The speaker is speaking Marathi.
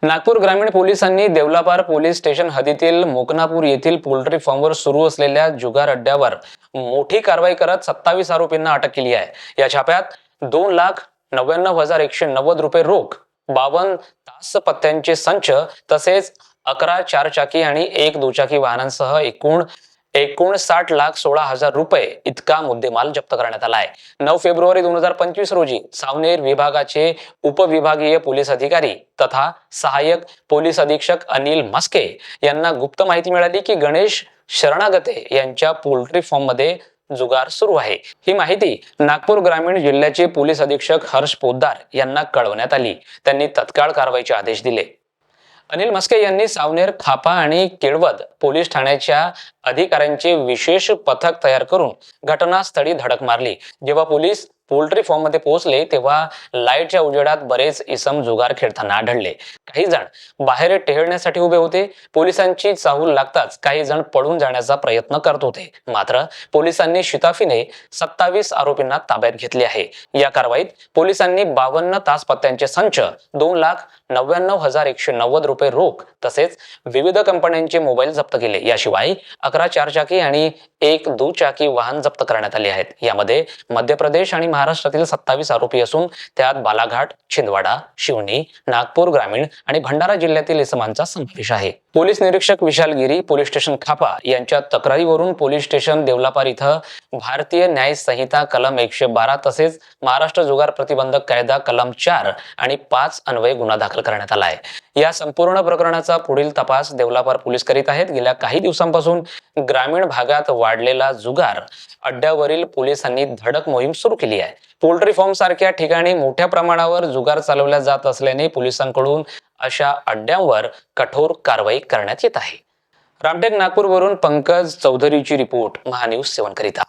नागपूर ग्रामीण पोलिसांनी देवलापार पोलीस स्टेशन हद्दीतील मोकनापूर येथील पोल्ट्री फार्मवर सुरू असलेल्या जुगार अड्ड्यावर मोठी कारवाई करत 27 आरोपींना अटक केली आहे। या छाप्यात 2,99,190 रुपये रोख, 52 तास पत्त्यांचे संच तसेच 11 चारचाकी आणि 1 दुचाकी वाहनांसह एकूण 59,16,000 रुपये इतका मुद्देमाल जप्त करण्यात आला आहे। 9 फेब्रुवारी 2025 रोजी सावनेर विभागाचे उपविभागीय पोलीस अधिकारी तथा सहाय्यक पोलीस अधीक्षक अनिल मस्के यांना गुप्त माहिती मिळाली की गणेश शरणागते यांच्या पोल्ट्री फार्म मध्ये जुगार सुरू आहे। ही माहिती नागपूर ग्रामीण जिल्ह्याचे पोलीस अधीक्षक हर्ष पोद्दार यांना कळवण्यात आली। त्यांनी तत्काळ कारवाईचे आदेश दिले। अनिल मस्के यांनी सावनेर, खापा आणि केळवद पोलीस ठाण्याच्या अधिकाऱ्यांचे विशेष पथक तयार करून घटनास्थळी धडक मारली। जेव्हा पोलीस पोल्ट्री फार्म मध्ये पोहोचले तेव्हा लाईटच्या उजेडात बरेच इसम जुगार खेळताना आढळले। काही जण बाहेर टेहळण्यासाठी उभे होते। पोलिसांची चाहूल लागताच काही जण पळून जाण्याचा प्रयत्न करत होते। मात्र पोलिसांनी शिताफीने 27 आरोपींना ताब्यात घेतले आहे। या कारवाईत पोलिसांनी 52 तास पत्त्यांचे संच, 2,99,190 रुपये रोख तसेच विविध कंपन्यांचे मोबाईल जप्त केले। याशिवाय 11 चारचाकी आणि 1 दुचाकी वाहन जप्त करण्यात आले आहेत। यामध्ये मध्य प्रदेश आणि महाराष्ट्रातील 27 आरोपी असून त्यात बालाघाट, छिंदवाडा, शिवनी, नागपूर ग्रामीण आणि भंडारा जिल्ह्यातील इसमांचा समावेश आहे। पोलीस निरीक्षक विशाल गिरी, पोलीस स्टेशन खापा यांच्या तक्रारीवरून पोलीस स्टेशन देवलापार इथं भारतीय न्याय संहिता कलम 112 तसेच महाराष्ट्र जुगार प्रतिबंधक कायदा कलम 4 आणि 5 अन्वये गुन्हा दाखल करण्यात आला आहे। या संपूर्ण प्रकरणाचा पुढील तपास देवलापार पोलीस करीत आहेत। गेल्या काही दिवसांपासून ग्रामीण भागात वाढलेला जुगार अड्ड्यावरील पोलिसांनी धडक मोहीम सुरू केली आहे। पोल्ट्री फार्म सारख्या ठिकाणी मोठ्या प्रमाणावर जुगार चालवला जात असल्याने पोलिसांकडून अशा अड्ड्यांवर कठोर कारवाई करण्यात येत आहे। रामटेक नागपूरवरून पंकज चौधरीची रिपोर्ट, महान्यूज 7 करिता।